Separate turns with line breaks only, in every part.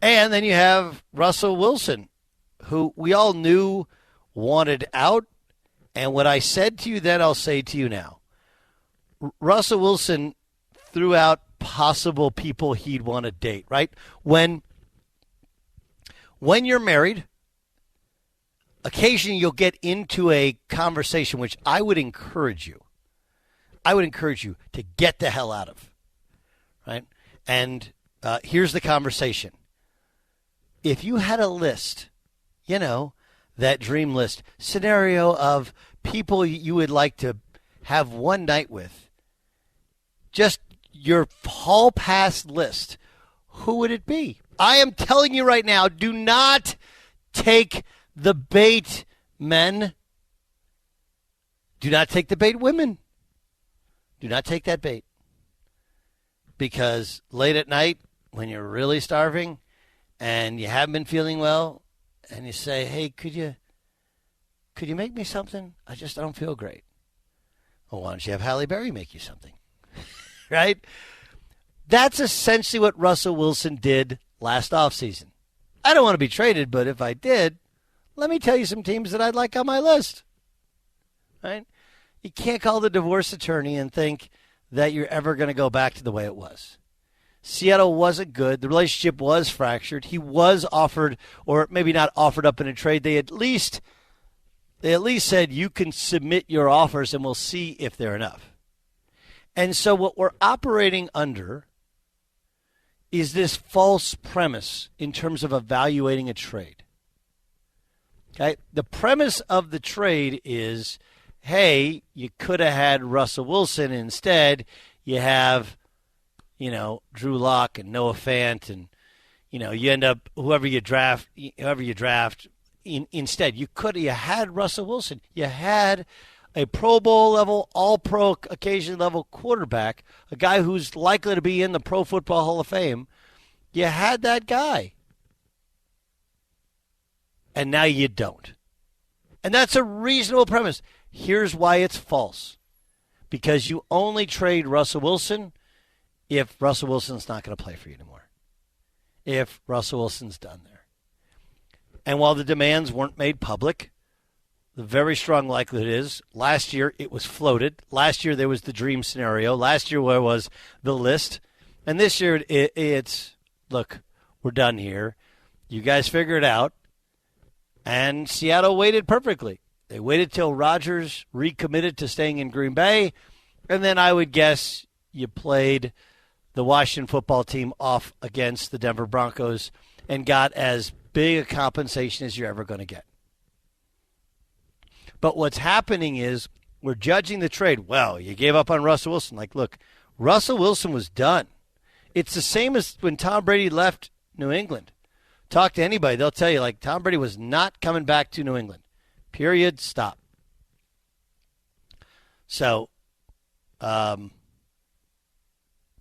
And then you have Russell Wilson, who we all knew wanted out. And what I said to you then, I'll say to you now. Russell Wilson threw out possible people he'd want to date, right? When you're married, occasionally you'll get into a conversation which I would encourage you. I would encourage you to get the hell out of, right? And here's the conversation. If you had a list, that dream list scenario of people you would like to have one night with, just your hall pass list, who would it be? I am telling you right now, do not take the bait, men. Do not take the bait, women. Do not take that bait. Because late at night, when you're really starving and you haven't been feeling well, and you say, hey, could you make me something? I don't feel great. Well, why don't you have Halle Berry make you something? Right? That's essentially what Russell Wilson did last offseason. I don't want to be traded, but if I did, let me tell you some teams that I'd like on my list. Right? You can't call the divorce attorney and think that you're ever going to go back to the way it was. Seattle wasn't good. The relationship was fractured. He was offered, or maybe not offered up in a trade. They at least said you can submit your offers and we'll see if they're enough. And so what we're operating under is this false premise in terms of evaluating a trade. Okay? The premise of the trade is, hey, you could have had Russell Wilson. Instead, you have, Drew Lock and Noah Fant, and, you end up whoever you draft. Instead, you had Russell Wilson. You had a Pro Bowl level, All-Pro occasion level quarterback, a guy who's likely to be in the Pro Football Hall of Fame. You had that guy. And now you don't. And that's a reasonable premise. Here's why it's false. Because you only trade Russell Wilson if Russell Wilson's not going to play for you anymore. If Russell Wilson's done there. And while the demands weren't made public, the very strong likelihood is last year it was floated. Last year there was the dream scenario. Last year there was the list. And this year it's, look, we're done here. You guys figure it out. And Seattle waited perfectly. They waited till Rodgers recommitted to staying in Green Bay. And then I would guess you played the Washington football team off against the Denver Broncos and got as big a compensation as you're ever going to get. But what's happening is we're judging the trade. Well, you gave up on Russell Wilson. Like, look, Russell Wilson was done. It's the same as when Tom Brady left New England. Talk to anybody. They'll tell you, like, Tom Brady was not coming back to New England. Period. Stop. So,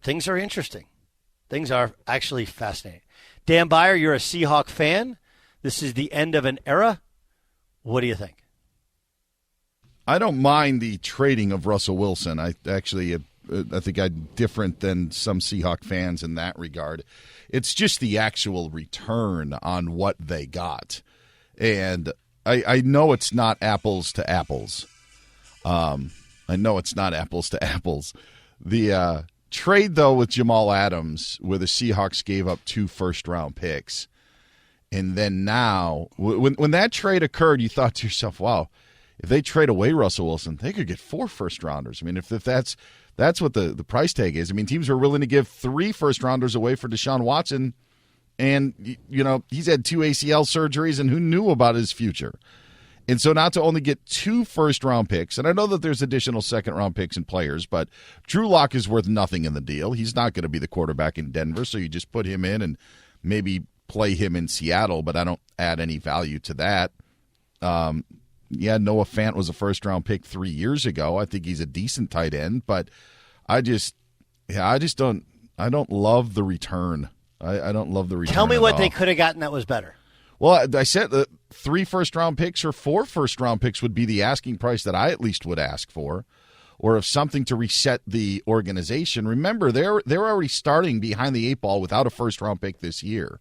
things are interesting. Things are actually fascinating. Dan Beyer, you're a Seahawk fan. This is the end of an era. What do you think?
I don't mind the trading of Russell Wilson. I think I'm different than some Seahawk fans in that regard. It's just the actual return on what they got. And I know it's not apples to apples. The trade, though, with Jamal Adams, where the Seahawks gave up 2 first-round picks, and then now, when that trade occurred, you thought to yourself, wow, if they trade away Russell Wilson, they could get 4 first-rounders. I mean, if that's what the price tag is. I mean, teams are willing to give 3 first-rounders away for Deshaun Watson, and, he's had 2 ACL surgeries, and who knew about his future? And so not to only get 2 first-round picks, and I know that there's additional second-round picks and players, but Drew Lock is worth nothing in the deal. He's not going to be the quarterback in Denver, so you just put him in and maybe play him in Seattle, but I don't add any value to that. Noah Fant was a first-round pick 3 years ago. I think he's a decent tight end, but I don't love the return. I don't love the return.
Tell me what they could have gotten that was better.
Well, I said 3 first-round picks or 4 first-round picks would be the asking price that I at least would ask for, or if something to reset the organization. Remember, they're already starting behind the 8 ball without a first-round pick this year.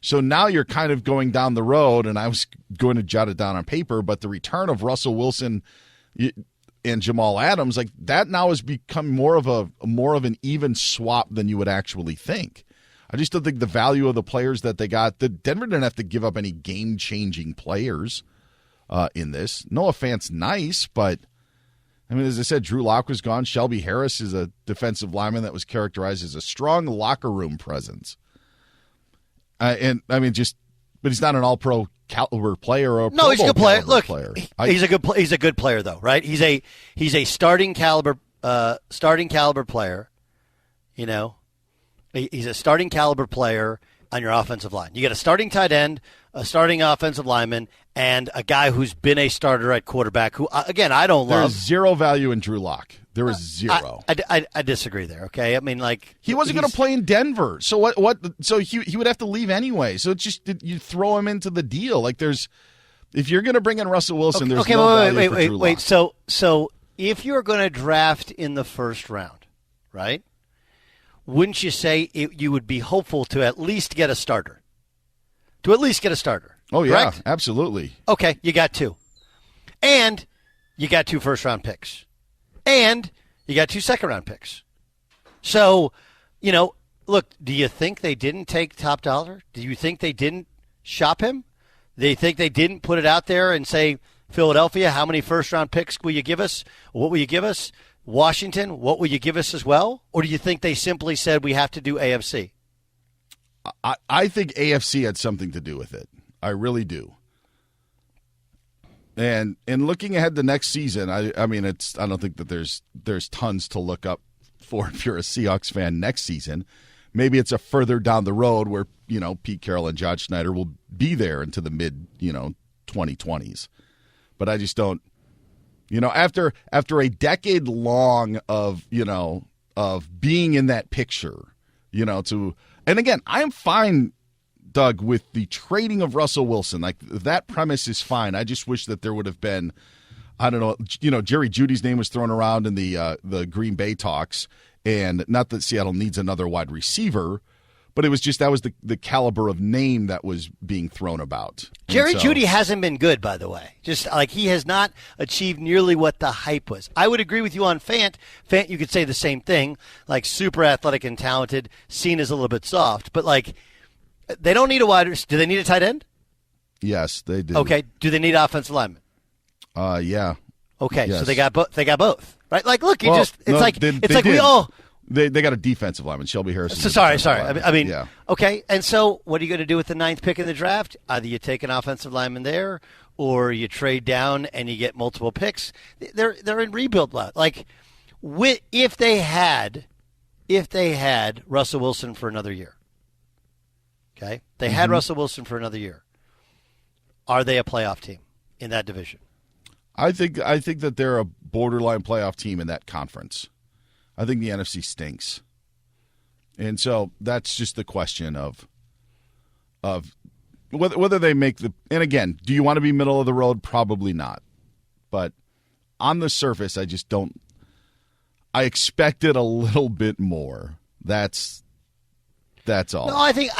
So now you're kind of going down the road, and I was going to jot it down on paper, but the return of Russell Wilson and Jamal Adams, like that now has become more of an even swap than you would actually think. I just don't think the value of the players that they got, the Denver didn't have to give up any game-changing players in this. Noah Fant's nice, but I mean, as I said, Drew Lock was gone. Shelby Harris is a defensive lineman that was characterized as a strong locker room presence. But he's not an all-pro caliber player or a
no, he's a good player. Look,
player.
He's a good player though, right? He's a starting caliber player. You know, he's a starting caliber player on your offensive line. You get a starting tight end, a starting offensive lineman, and a guy who's been a starter at quarterback. Who again, I don't love.
There's zero value in Drew Lock. There is zero.
I disagree there. Okay, I mean, like
he wasn't going to play in Denver, so what? So he would have to leave anyway. So it's just you throw him into the deal. Like if you're going to bring in Russell Wilson, there's no value for Drew Lock.
Wait. So if you're going to draft in the first round, right? Wouldn't you say you would be hopeful to at least get a starter?
Oh yeah,
correct?
Absolutely.
Okay, you got two, and you got 2 first-round picks. And you got 2 second-round picks. So, look, do you think they didn't take top dollar? Do you think they didn't shop him? Do you think they didn't put it out there and say, Philadelphia, how many first-round picks will you give us? What will you give us? Washington, what will you give us as well? Or do you think they simply said we have to do AFC?
I think AFC had something to do with it. I really do. And in looking ahead to next season, I don't think that there's tons to look up for if you're a Seahawks fan next season. Maybe it's a further down the road where, Pete Carroll and John Schneider will be there into the mid, 2020s. But I just don't, after a decade long of being in that picture, and again, I'm fine, Doug, with the trading of Russell Wilson. Like, that premise is fine. I just wish that there would have been, I don't know, Jerry Jeudy's name was thrown around in the Green Bay talks, and not that Seattle needs another wide receiver, but it was just that was the caliber of name that was being thrown about.
Jerry Jeudy hasn't been good, by the way. Just like he has not achieved nearly what the hype was. I would agree with you on Fant. Fant, you could say the same thing, like super athletic and talented, seen as a little bit soft, but like, they don't need a wide receiver. Do they need a tight end?
Yes, they do.
Okay. Do they need offensive lineman?
Yeah.
Okay,
yes.
So they got both, right? Like, look,
we
all.
They got a defensive lineman, Shelby Harris.
So sorry. I mean,
yeah.
Okay. And so, what are you going to do with the 9th pick in the draft? Either you take an offensive lineman there, or you trade down and you get multiple picks. They're in rebuild mode. Like, if they had Russell Wilson for another year. Okay, they had Russell Wilson for another year. Are they a playoff team in that division?
I think that they're a borderline playoff team in that conference. I think the NFC stinks, and so that's just the question of whether they make the. And again, do you want to be middle of the road? Probably not, but on the surface, I just don't. I expected a little bit more. That's all.
No, I think.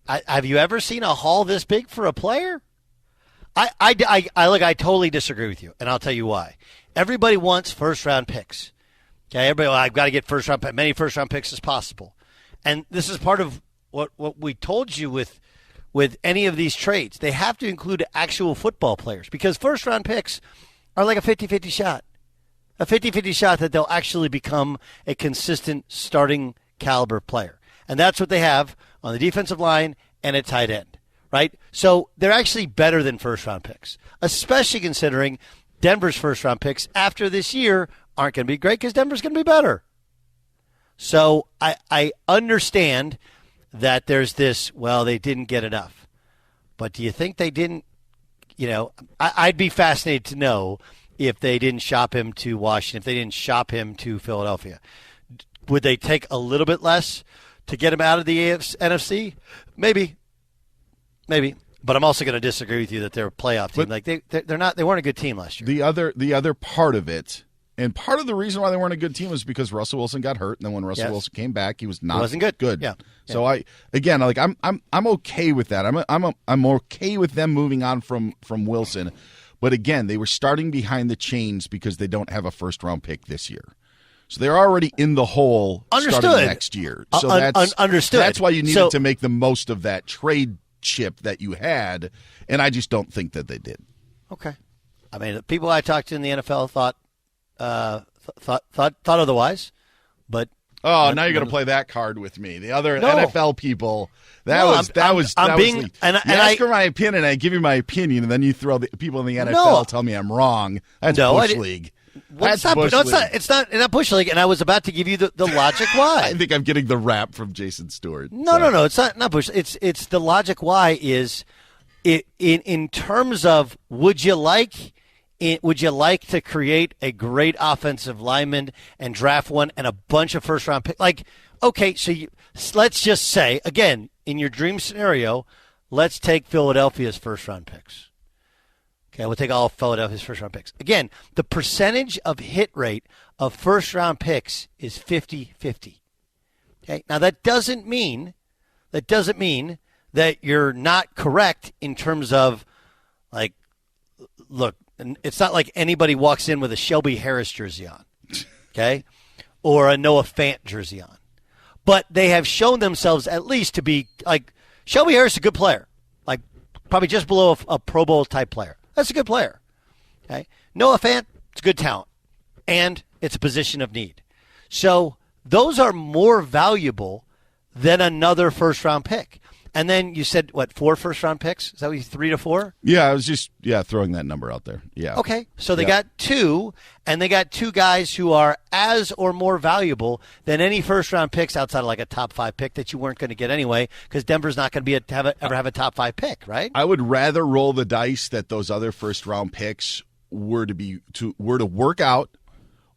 Have you ever seen a haul this big for a player? I totally disagree with you, and I'll tell you why. Everybody wants first-round picks. Okay, I've got to get many first-round picks as possible, and this is part of what we told you with any of these trades. They have to include actual football players because first-round picks are like a 50-50 shot. A 50-50 shot that they'll actually become a consistent starting caliber player. And that's what they have on the defensive line and at tight end, right? So they're actually better than first-round picks, especially considering Denver's first-round picks after this year aren't going to be great because Denver's going to be better. So I understand that there's this, well, they didn't get enough. But do you think they didn't, I'd be fascinated to know if they didn't shop him to Washington, if they didn't shop him to Philadelphia. Would they take a little bit less to get him out of the NFC? Maybe. But I'm also going to disagree with you that they're a playoff team. Like they weren't a good team last year.
The other part of it, And part of the reason why they weren't a good team was because Russell Wilson got hurt, and then when Russell Wilson came back, he was not
wasn't good. Yeah.
So I'm okay with that. I'm okay with them moving on from Wilson, but again, they were starting behind the chains because they don't have a first round pick this year. So they're already in the hole starting next year. So that's
understood.
That's why you needed to make the most of that trade chip that you had, and I just don't think that they did.
Okay. I mean, the people I talked to in the NFL thought otherwise, but
now you're going to play that card with me. The other NFL people, you ask for my opinion, I give you my opinion, and then you throw the people in the NFL tell me I'm wrong. That's Bush League.
Well, it's not Bush League, and I was about to give you the logic why.
I think I'm getting the rap from Jason Stewart.
No, it's not Bush. It's the logic why is in terms of would you like to create a great offensive lineman and draft one and a bunch of first-round picks? Like, okay, so let's just say, again, in your dream scenario, let's take Philadelphia's first-round picks. Okay, we'll take all of Philadelphia's first-round picks. Again, the percentage of hit rate of first-round picks is 50-50. Okay, now that doesn't mean that you're not correct in terms of, like, look, it's not like anybody walks in with a Shelby Harris jersey on, okay, or a Noah Fant jersey on. But they have shown themselves at least to be, like, Shelby Harris is a good player, like probably just below a Pro Bowl type player. That's a good player. Okay, Noah Fant, it's a good talent, and it's a position of need. So those are more valuable than another first-round pick. And then you said, 4 first-round picks? Is that what you 3 to 4?
Yeah, I was just throwing that number out there. Yeah.
Okay, so they got 2, and they got 2 guys who are as or more valuable than any first-round picks outside of like a top 5 pick that you weren't going to get anyway, because Denver's not going to ever have a top 5 pick, right?
I would rather roll the dice that those other first-round picks were to work out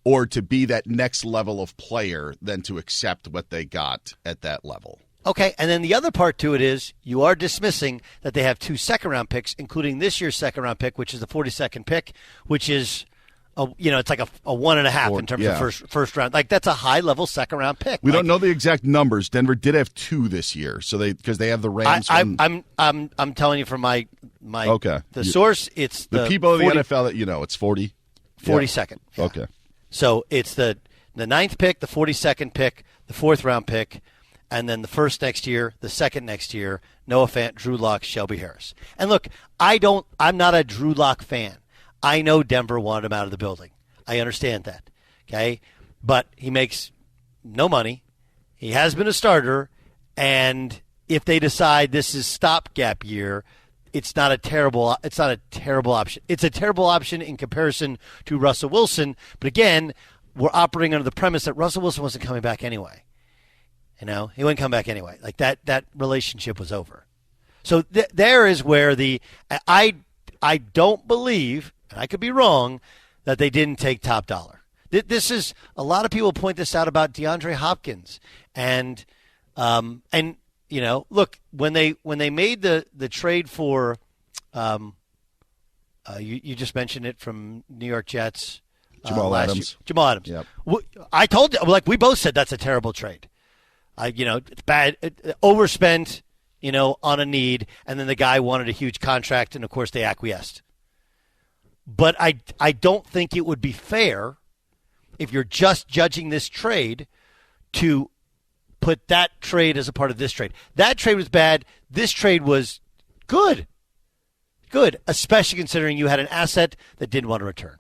or to be that next level of player than to accept what they got at that level.
Okay, and then the other part to it is you are dismissing that they have 2 second-round picks, including this year's second-round pick, which is the 42nd pick, which is, it's like a 1.5 in terms of first round. Like, that's a high-level second-round pick.
We don't know the exact numbers. Denver did have 2 this year, so because they have the Rams.
I'm telling you from my the source. It's
the people of the NFL that it's 40.
42nd. Yeah.
Okay.
So it's the 9th pick, the 42nd pick, the 4th-round pick. And then the first next year, the second next year, Noah Fant, Drew Lock, Shelby Harris. And look, I'm not a Drew Lock fan. I know Denver wanted him out of the building. I understand that. Okay? But he makes no money. He has been a starter. And if they decide this is stopgap year, it's not a terrible option. It's a terrible option in comparison to Russell Wilson. But again, we're operating under the premise that Russell Wilson wasn't coming back anyway. He wouldn't come back anyway. Like that relationship was over. So there is where I don't believe, and I could be wrong, that they didn't take top dollar. This is, a lot of people point this out about DeAndre Hopkins, and look, when they made the trade for, you just mentioned it, from New York Jets,
Jamal Adams.
Jamal Adams.
Yep.
I told you, we both said that's a terrible trade. It's bad, overspent, on a need, and then the guy wanted a huge contract, and of course they acquiesced. But I don't think it would be fair, if you're just judging this trade, to put that trade as a part of this trade. That trade was bad. This trade was good. Good, especially considering you had an asset that didn't want to return.